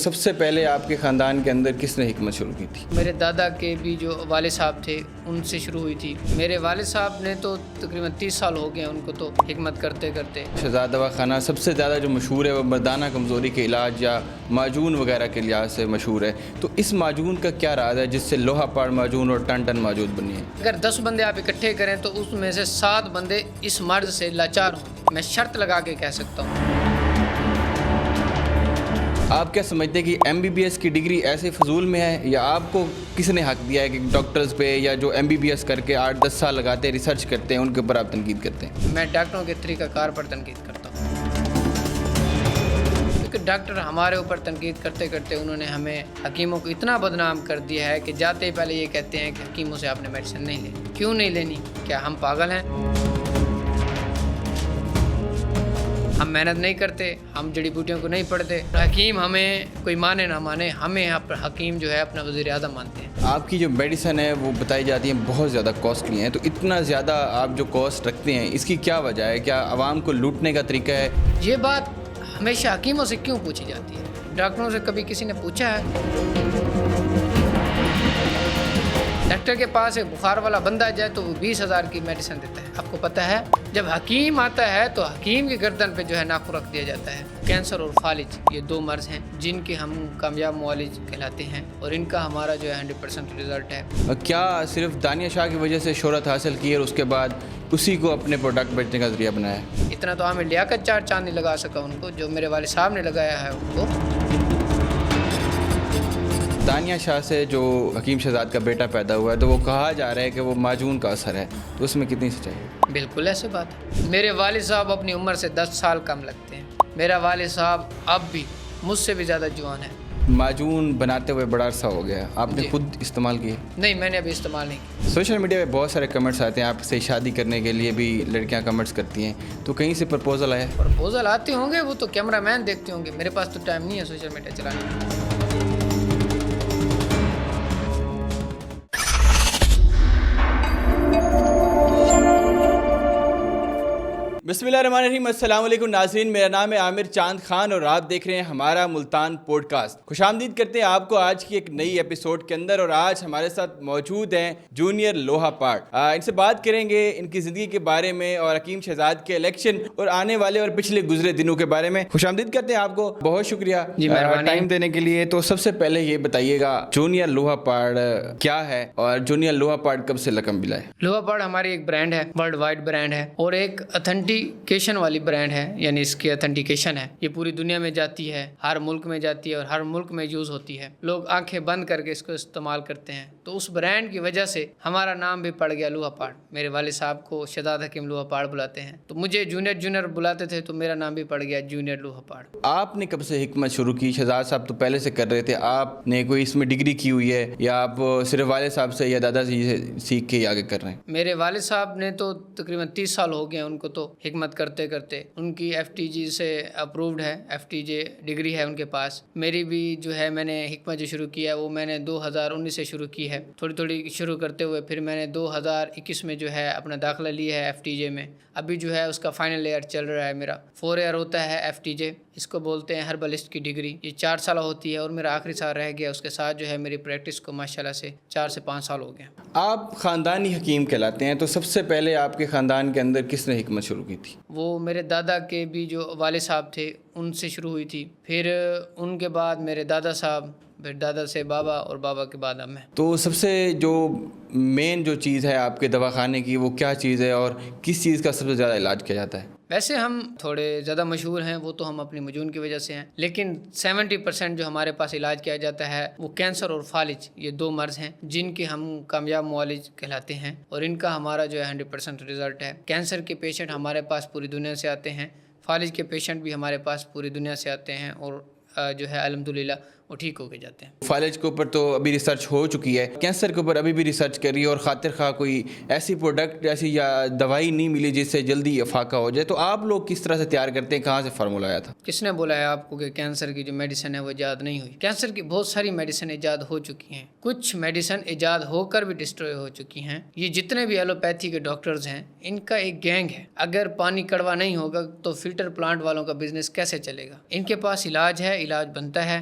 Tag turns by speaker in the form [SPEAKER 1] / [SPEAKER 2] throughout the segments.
[SPEAKER 1] سب سے پہلے آپ کے خاندان کے اندر کس نے حکمت شروع کی تھی؟
[SPEAKER 2] میرے دادا کے بھی جو والد صاحب تھے ان سے شروع ہوئی تھی. میرے والد صاحب نے تو تقریباً 30 سال ہو گئے ان کو تو حکمت کرتے کرتے.
[SPEAKER 1] شہزاد دوا خانہ سب سے زیادہ جو مشہور ہے وہ مردانہ کمزوری کے علاج یا معجون وغیرہ کے لحاظ سے مشہور ہے. تو اس معجون کا کیا راز ہے جس سے لوہا پاڑ معجون اور ٹن ٹن معجون بنی ہے؟
[SPEAKER 2] اگر 10 بندے آپ اکٹھے کریں تو اس میں سے 7 بندے اس مرض سے لاچار ہوں. میں شرط لگا کے کہہ سکتا ہوں.
[SPEAKER 1] آپ کیا سمجھتے ہیں کہ MBBS کی ڈگری ایسے فضول میں ہے یا آپ کو کس نے حق دیا ہے کہ ڈاکٹرز پہ یا جو MBBS کر کے 8-10 سال لگاتے ہیں ریسرچ کرتے ہیں ان کے اوپر آپ تنقید کرتے ہیں؟
[SPEAKER 2] میں ڈاکٹروں کے طریقہ کار پر تنقید کرتا ہوں، کیونکہ ڈاکٹر ہمارے اوپر تنقید کرتے کرتے انہوں نے ہمیں حکیموں کو اتنا بدنام کر دیا ہے کہ جاتے ہی پہلے یہ کہتے ہیں کہ حکیموں سے آپ نے میڈیسن نہیں لینی. کیوں نہیں لینی؟ کیا ہم پاگل ہیں؟ ہم محنت نہیں کرتے، ہم جڑی بوٹیوں کو نہیں پڑھتے. حکیم ہمیں کوئی مانے نہ مانے، ہمیں حکیم جو ہے اپنا وزیر اعظم مانتے ہیں.
[SPEAKER 1] آپ کی جو میڈیسن ہے وہ بتائی جاتی ہیں بہت زیادہ کاسٹلی ہیں، تو اتنا زیادہ آپ جو کاسٹ رکھتے ہیں اس کی کیا وجہ ہے؟ کیا عوام کو لوٹنے کا طریقہ ہے؟
[SPEAKER 2] یہ بات ہمیشہ حکیموں سے کیوں پوچھی جاتی ہے؟ ڈاکٹروں سے کبھی کسی نے پوچھا ہے؟ ڈاکٹر کے پاس ایک بخار والا بندہ جائے تو وہ 20,000 کی میڈیسن دیتا ہے. آپ کو پتہ ہے جب حکیم آتا ہے تو حکیم کی گردن پہ جو ہے ناخن رکھ دیا جاتا ہے. کینسر اور فالج یہ 2 مرض ہیں جن کے ہم کامیاب معالج کہلاتے ہیں اور ان کا ہمارا جو ہے 100% رزلٹ ہے.
[SPEAKER 1] کیا صرف دانیہ شاہ کی وجہ سے شہرت حاصل کی اور اس کے بعد اسی کو اپنے پروڈکٹ بیچنے کا ذریعہ بنایا ہے؟
[SPEAKER 2] اتنا تو ہمیں لیاقت 4 چاند نہیں لگا سکا ان کو جو میرے والد صاحب نے لگایا ہے ان کو.
[SPEAKER 1] دانیہ شاہ سے جو حکیم شہزاد کا بیٹا پیدا ہوا ہے تو وہ کہا جا رہا ہے کہ وہ معجون کا اثر ہے، تو اس میں کتنی سچائی ہے؟
[SPEAKER 2] بالکل ایسے بات ہے. میرے والد صاحب اپنی عمر سے 10 سال کم لگتے ہیں. میرا والد صاحب اب بھی مجھ سے بھی زیادہ جوان ہے.
[SPEAKER 1] معجون بناتے ہوئے بڑا عرصہ ہو گیا، آپ نے خود استعمال کیے؟
[SPEAKER 2] نہیں، میں نے ابھی استعمال نہیں کیا.
[SPEAKER 1] سوشل میڈیا پہ بہت سارے کمنٹس آتے ہیں، آپ سے شادی کرنے کے لیے بھی لڑکیاں کمنٹس کرتی ہیں، تو کہیں سے پرپوزل آیا؟
[SPEAKER 2] پرپوزل آتے ہوں گے، وہ تو کیمرہ مین دیکھتے ہوں گے. میرے پاس تو ٹائم نہیں ہے سوشل میڈیا چلانے کا.
[SPEAKER 1] بسم اللہ الرحمن الرحیم. السلام علیکم ناظرین، میرا نام ہے عامر چاند خان اور آپ دیکھ رہے ہیں ہمارا ملتان پوڈ کاسٹ. خوش آمدید کرتے ہیں آپ کو آج کی ایک نئی ایپیسوڈ کے اندر، اور آج ہمارے ساتھ موجود ہیں جونیئر لوہا پاڑ. ان سے بات کریں گے ان کی زندگی کے بارے میں اور حکیم شہزاد کے الیکشن اور آنے والے اور پچھلے گزرے دنوں کے بارے میں. خوش آمدید کرتے ہیں آپ کو، بہت شکریہ ٹائم دینے کے لیے. تو سب سے پہلے یہ بتائیے گا جونیئر لوہا پاڑ کیا ہے اور جونیئر لوہا پاڑ کب سے لقب ملا ہے؟
[SPEAKER 2] لوہا پاڑ ہماری ایک برانڈ ہے، ورلڈ وائڈ برانڈ ہے اور ایک اتھینٹیکیشن والی برانڈ ہے. یعنی اس کی اتھینٹیکیشن ہے، یہ پوری دنیا میں جاتی ہے، ہر ملک میں جاتی ہے اور ہر ملک میں یوز ہوتی ہے. لوگ آنکھیں بند کر کے اس کو استعمال کرتے ہیں. تو اس برانڈ کی وجہ سے ہمارا نام بھی پڑ گیا لوہا پاڑ. میرے والد صاحب کو شہزاد حکیم لوہا پاڑ بلاتے ہیں، تو مجھے جونیئر بلاتے تھے، تو میرا نام بھی پڑ گیا جونیئر لوہا پاڑ.
[SPEAKER 1] آپ نے کب سے حکمت شروع کی؟ شہزاد صاحب تو پہلے سے کر رہے تھے، آپ نے کوئی اس میں ڈگری کی ہوئی ہے یا آپ صرف والد صاحب سے یا دادا سے سیکھ کے آگے کر رہے ہیں؟
[SPEAKER 2] میرے والد صاحب نے تو تقریباً 30 سال ہو گئے ان کو تو حکمت کرتے کرتے. ان کی FTG سے اپرووڈ ہے، FTJ ڈگری ہے ان کے پاس. میری بھی جو ہے میں نے حکمت جو شروع کیا ہے وہ میں نے 2019 سے شروع کی ہے. تھوڑی شروع کرتے ہوئے پھر میں نے 2021 میں جو ہے اپنا داخلہ لیا ہے FTJ میں. ابھی جو ہے اس کا فائنل ایئر چل رہا ہے میرا. 4 ایئر ہوتا ہے FTJ، اس کو بولتے ہیں ہربلسٹ کی ڈگری. یہ 4 سالہ ہوتی ہے اور میرا آخری سال رہ گیا. اس کے ساتھ جو ہے میری پریکٹس کو ماشاءاللہ سے 4 سے 5 سال ہو گئے.
[SPEAKER 1] آپ خاندانی حکیم کہلاتے ہیں، تو سب سے پہلے آپ کے خاندان کے اندر کس نے حکمت شروع کی تھی؟
[SPEAKER 2] وہ میرے دادا کے بھی جو والد صاحب تھے ان سے شروع ہوئی تھی. پھر ان کے بعد میرے دادا صاحب، پھر دادا سے بابا اور بابا کے بعد اب میں. تو
[SPEAKER 1] سب سے جو مین جو چیز ہے آپ کے دواخانے کی وہ کیا چیز ہے اور کس چیز کا سب سے زیادہ علاج کیا جاتا ہے؟
[SPEAKER 2] ویسے ہم تھوڑے زیادہ مشہور ہیں، وہ تو ہم اپنی مجون کی وجہ سے ہیں، لیکن 70% جو ہمارے پاس علاج کیا جاتا ہے وہ کینسر اور فالج یہ 2 مرض ہیں جن کے ہم کامیاب معالج کہلاتے ہیں اور ان کا ہمارا جو ہے 100% رزلٹ ہے. کینسر کے پیشنٹ ہمارے پاس پوری دنیا سے آتے ہیں، فالج کے پیشنٹ بھی ہمارے پاس پوری دنیا سے آتے ہیں اور جو ہے الحمدللہ وہ ٹھیک ہو کے جاتے ہیں.
[SPEAKER 1] فالج کے اوپر تو ابھی ریسرچ ہو چکی ہے، کینسر کے اوپر ابھی بھی ریسرچ کر رہی ہے اور خاطر خواہ کوئی ایسی پروڈکٹ ایسی یا دوائی نہیں ملی جس سے جلدی افاقہ ہو جائے. تو آپ لوگ کس طرح سے تیار کرتے ہیں؟ کہاں سے فارمولہ آیا تھا؟
[SPEAKER 2] کس نے بولا ہے آپ کو کہ کینسر کی جو میڈیسن ہے وہ ایجاد نہیں ہوئی؟ کینسر کی بہت ساری میڈیسن ایجاد ہو چکی ہیں، کچھ میڈیسن ایجاد ہو کر بھی ڈسٹروائے ہو چکی ہیں. یہ جتنے بھی ایلوپیتھی کے ڈاکٹرز ہیں ان کا ایک گینگ ہے. اگر پانی کڑوا نہیں ہوگا تو فلٹر پلانٹ والوں کا بزنس کیسے چلے گا؟ ان کے پاس علاج ہے، علاج بنتا ہے،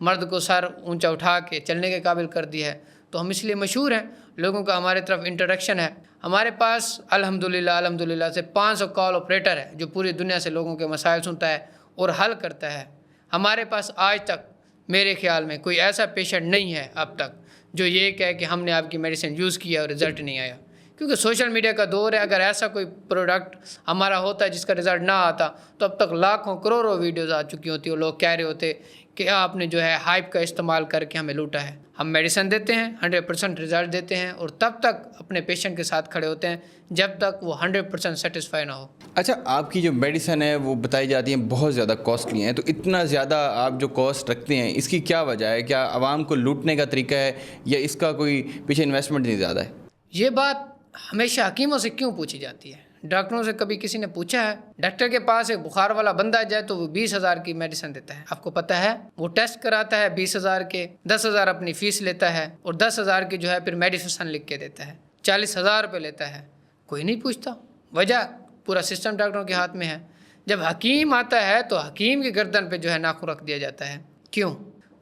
[SPEAKER 2] مرد کو سر اونچا اٹھا کے چلنے کے قابل کر دیا ہے. تو ہم اس لیے مشہور ہیں, لوگوں کا ہمارے طرف انٹروڈکشن ہے. ہمارے پاس الحمدللہ سے 500 کال آپریٹر ہے جو پوری دنیا سے لوگوں کے مسائل سنتا ہے اور حل کرتا ہے. ہمارے پاس آج تک میرے خیال میں کوئی ایسا پیشنٹ نہیں ہے اب تک جو یہ کہے کہ ہم نے آپ کی میڈیسن یوز کیا اور رزلٹ نہیں آیا. کیونکہ سوشل میڈیا کا دور ہے. اگر ایسا کوئی پروڈکٹ ہمارا ہوتا ہے جس کا رزلٹ نہ آتا تو اب تک لاکھوں کروڑوں ویڈیوز آ چکی ہوتی اور لوگ کہہ رہے ہوتے کہ آپ نے جو ہے ہائپ کا استعمال کر کے ہمیں لوٹا ہے. ہم میڈیسن دیتے ہیں, 100% رزلٹ دیتے ہیں اور تب تک اپنے پیشنٹ کے ساتھ کھڑے ہوتے ہیں جب تک وہ 100% سیٹسفائی نہ ہو.
[SPEAKER 1] اچھا, آپ کی جو میڈیسن ہے وہ بتائی جاتی ہیں بہت زیادہ کاسٹلی ہیں, تو اتنا زیادہ آپ جو کاسٹ رکھتے ہیں اس کی کیا وجہ ہے؟ کیا عوام کو لوٹنے کا طریقہ ہے یا اس کا کوئی پیچھے انویسٹمنٹ نہیں زیادہ ہے؟
[SPEAKER 2] یہ بات ہمیشہ حکیموں سے کیوں پوچھی جاتی ہے؟ ڈاکٹروں سے کبھی کسی نے پوچھا ہے؟ ڈاکٹر کے پاس ایک بخار والا بندہ جائے تو وہ 20,000 کی میڈیسن دیتا ہے. آپ کو پتہ ہے وہ ٹیسٹ کراتا ہے 20,000 کے, 10,000 اپنی فیس لیتا ہے اور 10,000 کی جو ہے پھر میڈیسن لکھ کے دیتا ہے, 40,000 روپے لیتا ہے. کوئی نہیں پوچھتا. وجہ پورا سسٹم ڈاکٹروں کے ہاتھ میں ہے. جب حکیم آتا ہے تو حکیم کی گردن پہ جو ہے ناخن رکھ دیا جاتا ہے. کیوں؟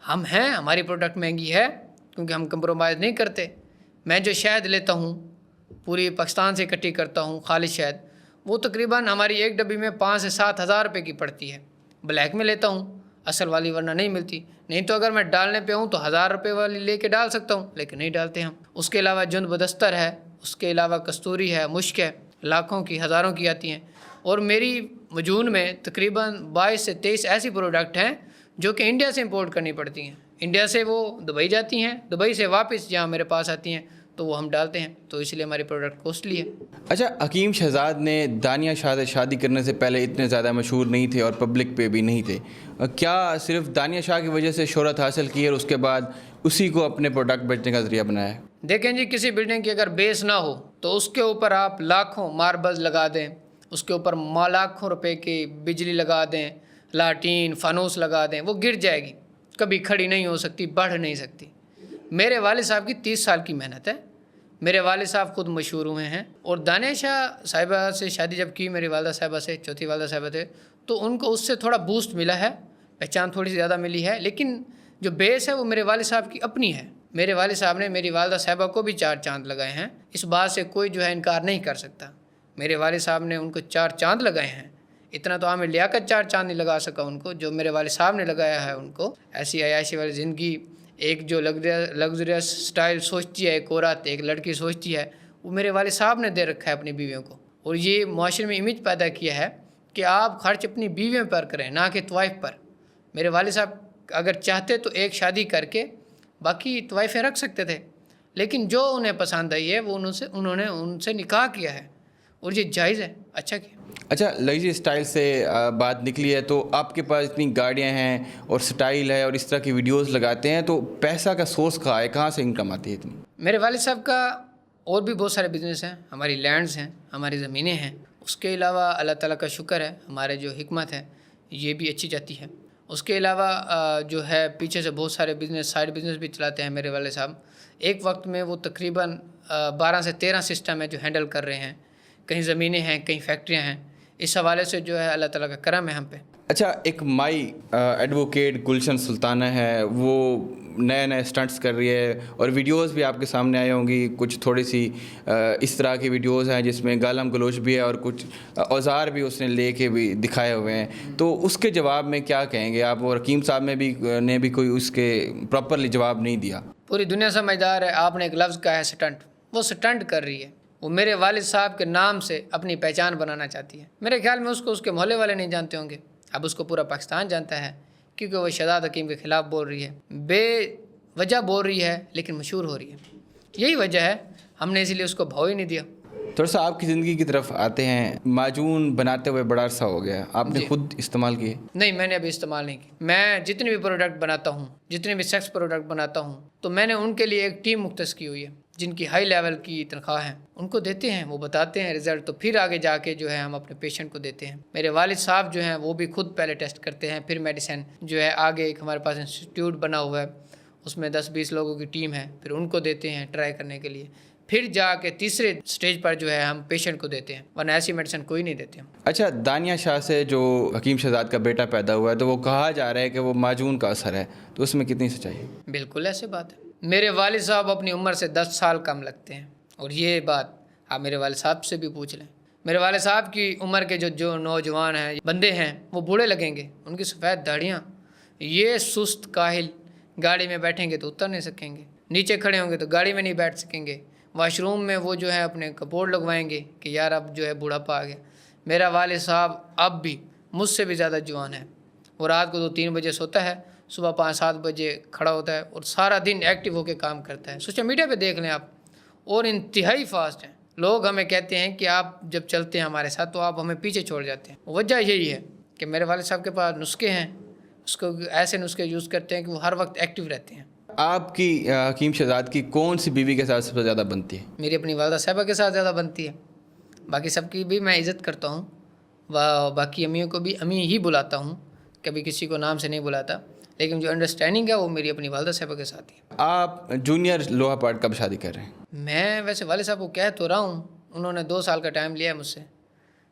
[SPEAKER 2] ہم ہیں, ہماری پروڈکٹ مہنگی ہے کیونکہ ہم کمپرومائز نہیں کرتے. میں جو شہد لیتا ہوں پوری پاکستان سے اکٹھی کرتا ہوں خالص شہد, وہ تقریباً ہماری ایک ڈبی میں 5,000 سے 7,000 روپے کی پڑتی ہے. بلیک میں لیتا ہوں, اصل والی ورنہ نہیں ملتی. نہیں تو اگر میں ڈالنے پہ ہوں تو 1,000 روپے والی لے کے ڈال سکتا ہوں, لیکن نہیں ڈالتے ہم. اس کے علاوہ جند بدستر ہے, اس کے علاوہ کستوری ہے, مشک ہے, لاکھوں کی ہزاروں کی آتی ہیں. اور میری وجون میں تقریباً 22 سے 23 ایسی پروڈکٹ ہیں جو کہ انڈیا سے امپورٹ کرنی پڑتی ہیں. انڈیا سے وہ دبئی جاتی ہیں, دبئی سے واپس جہاں میرے پاس آتی ہیں تو وہ ہم ڈالتے ہیں, تو اس لیے ہماری پروڈکٹ کوسٹلی ہے.
[SPEAKER 1] اچھا, حکیم شہزاد نے دانیہ شاہ سے شادی کرنے سے پہلے اتنے زیادہ مشہور نہیں تھے اور پبلک پہ بھی نہیں تھے. کیا صرف دانیہ شاہ کی وجہ سے شہرت حاصل کی اور اس کے بعد اسی کو اپنے پروڈکٹ بیچنے کا ذریعہ بنایا ہے؟
[SPEAKER 2] دیکھیں جی, کسی بلڈنگ کی اگر بیس نہ ہو تو اس کے اوپر آپ لاکھوں ماربلز لگا دیں, اس کے اوپر لاکھوں روپے کی بجلی لگا دیں, لاٹین فانوس لگا دیں, وہ گر جائے گی, کبھی کھڑی نہیں ہو سکتی, بڑھ نہیں سکتی. میرے والد صاحب کی 30 سال کی محنت ہے. میرے والد صاحب خود مشہور ہوئے ہیں. اور دانیہ شاہ صاحبہ سے شادی جب کی میری والدہ صاحبہ سے, چوتھی والدہ صاحبہ تھے, تو ان کو اس سے تھوڑا بوسٹ ملا ہے, پہچان تھوڑی سی زیادہ ملی ہے. لیکن جو بیس ہے وہ میرے والد صاحب کی اپنی ہے. میرے والد صاحب نے میری والدہ صاحبہ کو بھی 4 چاند لگائے ہیں. اس بات سے کوئی جو ہے انکار نہیں کر سکتا. میرے والد صاحب نے ان کو 4 چاند لگائے ہیں. اتنا تو عامر لیاقت 4 چاند نہیں لگا سکا ان کو جو میرے والد صاحب نے لگایا ہے ان کو. ایسی عیاشی والی زندگی, ایک جو لگزریس سٹائل سوچتی ہے ایک عورت, ایک لڑکی سوچتی ہے, وہ میرے والد صاحب نے دے رکھا ہے اپنی بیویوں کو. اور یہ معاشرے میں امیج پیدا کیا ہے کہ آپ خرچ اپنی بیویوں پر کریں نہ کہ طوائف پر. میرے والد صاحب اگر چاہتے تو ایک شادی کر کے باقی طوائفیں رکھ سکتے تھے, لیکن جو انہیں پسند آئی ہے وہ انہوں نے ان سے نکاح کیا ہے, اور یہ جائز ہے. اچھا کیا.
[SPEAKER 1] اچھا, لگژری اسٹائل سے بات نکلی ہے تو آپ کے پاس اتنی گاڑیاں ہیں اور سٹائل ہے اور اس طرح کی ویڈیوز لگاتے ہیں, تو پیسہ کا سورس کہاں ہے, کہاں سے انکم آتی ہے اتنی؟
[SPEAKER 2] میرے والد صاحب کا اور بھی بہت سارے بزنس ہیں. ہماری لینڈز ہیں, ہماری زمینیں ہیں. اس کے علاوہ اللہ تعالیٰ کا شکر ہے ہمارے جو حکمت ہے یہ بھی اچھی جاتی ہے. اس کے علاوہ جو ہے پیچھے سے بہت سارے بزنس, سائڈ بزنس بھی چلاتے ہیں میرے والد صاحب. ایک وقت میں وہ تقریباً 12 سے 13 سسٹم ہے جو ہینڈل کر رہے ہیں. کہیں زمینیں ہیں, کہیں فیکٹریاں ہیں. اس حوالے سے جو ہے اللہ تعالیٰ کا کرم ہے ہم پہ.
[SPEAKER 1] اچھا, ایک مائی ایڈوکیٹ گلشن سلطانہ ہے, وہ نئے نئے اسٹنٹس کر رہی ہے اور ویڈیوز بھی آپ کے سامنے آئی ہوں گی. کچھ تھوڑی سی اس طرح کی ویڈیوز ہیں جس میں گالم گلوچ بھی ہے اور کچھ اوزار بھی اس نے لے کے بھی دکھائے ہوئے ہیں. تو اس کے جواب میں کیا کہیں گے آپ؟ اور حکیم صاحب نے بھی کوئی اس کے پراپرلی جواب نہیں دیا.
[SPEAKER 2] پوری دنیا سمجھدار ہے. آپ نے ایک لفظ کہا ہے سٹنٹ, وہ سٹنٹ کر رہی ہے. وہ میرے والد صاحب کے نام سے اپنی پہچان بنانا چاہتی ہے. میرے خیال میں اس کو اس کے محلے والے نہیں جانتے ہوں گے, اب اس کو پورا پاکستان جانتا ہے کیونکہ وہ شہزاد حکیم کے خلاف بول رہی ہے, بے وجہ بول رہی ہے لیکن مشہور ہو رہی ہے. یہی وجہ ہے, ہم نے اسی لیے اس کو بھاؤ ہی نہیں دیا.
[SPEAKER 1] تھوڑا سا آپ کی زندگی کی طرف آتے ہیں. معجون بناتے ہوئے بڑا عرصہ ہو گیا, آپ نے خود استعمال کیے؟
[SPEAKER 2] نہیں, میں نے ابھی استعمال نہیں کی. میں جتنی بھی پروڈکٹ بناتا ہوں, جتنے بھی سیکس پروڈکٹ بناتا ہوں, تو میں نے ان کے لیے ایک ٹیم مختص کی ہوئی ہے جن کی ہائی لیول کی تنخواہ ہیں. ان کو دیتے ہیں, وہ بتاتے ہیں رزلٹ, تو پھر آگے جا کے جو ہے ہم اپنے پیشنٹ کو دیتے ہیں. میرے والد صاحب جو ہیں وہ بھی خود پہلے ٹیسٹ کرتے ہیں, پھر میڈیسن جو ہے آگے ایک ہمارے پاس انسٹیٹیوٹ بنا ہوا ہے, اس میں 10-20 لوگوں کی ٹیم ہے, پھر ان کو دیتے ہیں ٹرائی کرنے کے لیے. پھر جا کے تیسرے سٹیج پر جو ہے ہم پیشنٹ کو دیتے ہیں، ورنہ ایسی میڈیسن کوئی نہیں دیتے ہم۔
[SPEAKER 1] اچھا، دانیہ شاہ سے جو حکیم شہزاد کا بیٹا پیدا ہوا ہے تو وہ کہا جا رہا ہے کہ وہ معجون کا اثر ہے، تو اس میں کتنی سچائی ہے؟
[SPEAKER 2] بالکل ایسی بات ہے۔ میرے والد صاحب اپنی عمر سے 10 سال کم لگتے ہیں، اور یہ بات آپ میرے والد صاحب سے بھی پوچھ لیں۔ میرے والد صاحب کی عمر کے جو نوجوان ہیں، بندے ہیں، وہ بوڑھے لگیں گے، ان کی سفید داڑھیاں، یہ سست کاہل، گاڑی میں بیٹھیں گے تو اتر نہیں سکیں گے، نیچے کھڑے ہوں گے تو گاڑی میں نہیں بیٹھ سکیں گے، واش روم میں وہ جو ہے اپنے کپورڈ لگوائیں گے کہ یار اب جو ہے بوڑھاپا آ گیا۔ میرا والد صاحب اب بھی مجھ سے بھی زیادہ جوان ہے، وہ رات کو 2-3 بجے سوتا ہے، صبح 5-7 بجے کھڑا ہوتا ہے اور سارا دن ایکٹیو ہو کے کام کرتا ہے۔ سوشل میڈیا پہ دیکھ لیں آپ، اور انتہائی فاسٹ ہیں۔ لوگ ہمیں کہتے ہیں کہ آپ جب چلتے ہیں ہمارے ساتھ تو آپ ہمیں پیچھے چھوڑ جاتے ہیں، وجہ یہی ہے کہ میرے والد صاحب کے پاس نسخے ہیں، اس کو ایسے نسخے یوز کرتے ہیں کہ وہ ہر وقت ایکٹیو رہتے ہیں۔
[SPEAKER 1] آپ کی حکیم شہزاد کی کون سی بیوی کے ساتھ سب سے زیادہ بنتی ہے؟
[SPEAKER 2] میری اپنی والدہ صاحبہ کے ساتھ زیادہ بنتی ہے، باقی سب کی بھی میں عزت کرتا ہوں، باقی امیوں کو بھی امی ہی بلاتا ہوں، کبھی کسی کو نام سے نہیں بلاتا، لیکن جو انڈرسٹینڈنگ ہے وہ میری اپنی والدہ صاحبہ کے ساتھ ہی ہے۔
[SPEAKER 1] آپ جونیئر لوہا پاٹ کب شادی کر رہے ہیں؟
[SPEAKER 2] میں ویسے والد صاحب کو کہہ تو رہا ہوں، انہوں نے 2 سال کا ٹائم لیا ہے مجھ سے،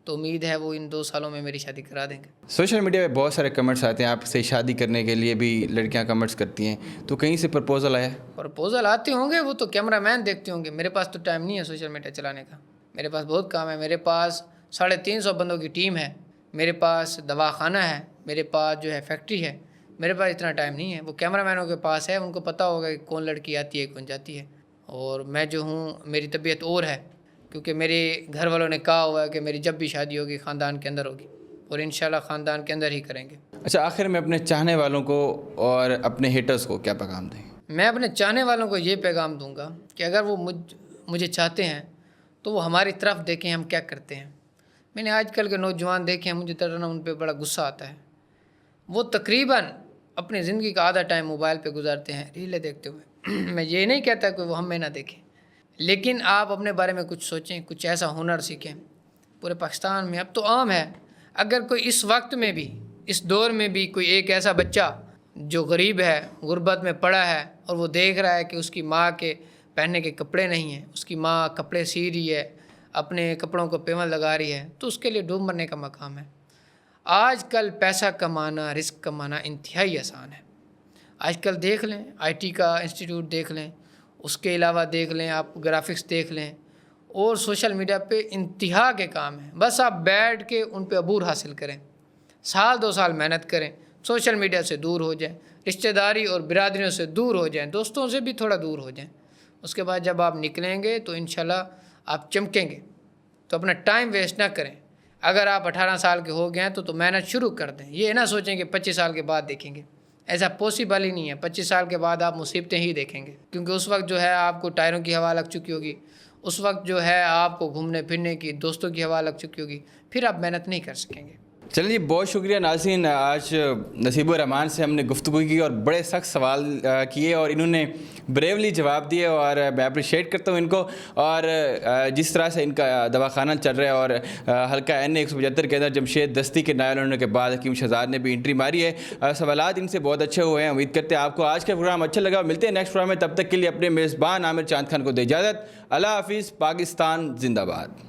[SPEAKER 2] تو امید ہے وہ ان 2 سالوں میں میری شادی کرا دیں گے۔
[SPEAKER 1] سوشل میڈیا پہ بہت سارے کمنٹس آتے ہیں، آپ سے شادی کرنے کے لیے بھی لڑکیاں کمنٹس کرتی ہیں، تو کہیں سے پرپوزل آیا ہے؟
[SPEAKER 2] پرپوزل آتے ہوں گے، وہ تو کیمرہ مین دیکھتے ہوں گے، میرے پاس تو ٹائم نہیں ہے سوشل میڈیا چلانے کا، میرے پاس بہت کام ہے، میرے پاس 350 بندوں کی ٹیم ہے، میرے پاس دواخانہ ہے، میرے پاس جو ہے فیکٹری ہے، میرے پاس اتنا ٹائم نہیں ہے۔ وہ کیمرہ مینوں کے پاس ہے، ان کو پتہ ہوگا کہ کون لڑکی آتی ہے کون جاتی ہے، اور میں جو ہوں میری طبیعت اور ہے، کیونکہ میرے گھر والوں نے کہا ہوا ہے کہ میری جب بھی شادی ہوگی خاندان کے اندر ہوگی، اور انشاءاللہ خاندان کے اندر ہی کریں گے۔
[SPEAKER 1] اچھا، آخر میں اپنے چاہنے والوں کو اور اپنے ہیٹرز کو کیا پیغام دیں؟
[SPEAKER 2] میں اپنے چاہنے والوں کو یہ پیغام دوں گا کہ اگر وہ مجھے چاہتے ہیں تو وہ ہماری طرف دیکھیں ہم کیا کرتے ہیں۔ میں نے آج کل کے نوجوان دیکھے ہیں، مجھے ترنا ان پہ بڑا غصہ آتا ہے، وہ تقریباً اپنی زندگی کا آدھا ٹائم موبائل پہ گزارتے ہیں ریلیں دیکھتے ہوئے۔ میں یہ نہیں کہتا کہ وہ ہمیں نہ دیکھیں، لیکن آپ اپنے بارے میں کچھ سوچیں، کچھ ایسا ہنر سیکھیں۔ پورے پاکستان میں اب تو عام ہے، اگر کوئی اس وقت میں بھی، اس دور میں بھی کوئی ایک ایسا بچہ جو غریب ہے، غربت میں پڑا ہے، اور وہ دیکھ رہا ہے کہ اس کی ماں کے پہننے کے کپڑے نہیں ہیں، اس کی ماں کپڑے سی رہی ہے، اپنے کپڑوں کو پیون لگا رہی ہے، تو اس کے لیے ڈوب مرنے کا مقام ہے۔ آج کل پیسہ کمانا، رزق کمانا انتہائی آسان ہے۔ آج کل دیکھ لیں، IT کا انسٹیٹیوٹ دیکھ لیں، اس کے علاوہ دیکھ لیں آپ گرافکس دیکھ لیں، اور سوشل میڈیا پہ انتہا کے کام ہیں، بس آپ بیٹھ کے ان پہ عبور حاصل کریں، 1-2 سال محنت کریں، سوشل میڈیا سے دور ہو جائیں، رشتہ داری اور برادریوں سے دور ہو جائیں، دوستوں سے بھی تھوڑا دور ہو جائیں، اس کے بعد جب آپ نکلیں گے تو انشاءاللہ آپ چمکیں گے۔ تو اپنا ٹائم ویسٹ نہ کریں، اگر آپ 18 سال کے ہو گئے ہیں تو محنت شروع کر دیں، یہ نہ سوچیں کہ 25 سال کے بعد دیکھیں گے، ایسا پاسبل ہی نہیں ہے۔ 25 سال کے بعد آپ مصیبتیں ہی دیکھیں گے، کیونکہ اس وقت جو ہے آپ کو ٹائروں کی ہوا لگ چکی ہوگی، اس وقت جو ہے آپ کو گھومنے پھرنے کی، دوستوں کی ہوا لگ چکی ہوگی، پھر آپ محنت نہیں کر سکیں گے۔
[SPEAKER 1] چلیے جی، بہت شکریہ ناظرین، آج نصیب الرحمان سے ہم نے گفتگو کی اور بڑے سخت سوال کیے اور انہوں نے بریولی جواب دیے، اور میں اپریشیٹ کرتا ہوں ان کو، اور جس طرح سے ان کا دواخانہ چل رہا ہے، اور حلقہ این 175 کے اندر جمشید دستی کے نائل ہونے کے بعد حکیم شہزاد نے بھی انٹری ماری ہے، سوالات ان سے بہت اچھے ہوئے ہیں۔ امید کرتے ہیں آپ کو آج کا پروگرام اچھا لگا، ملتے ہیں نیکسٹ پروگرام میں، تب تک کے لیے اپنے میزبان عامر چاند خان کو دے اجازت۔ اللہ حافظ، پاکستان زندہ باد۔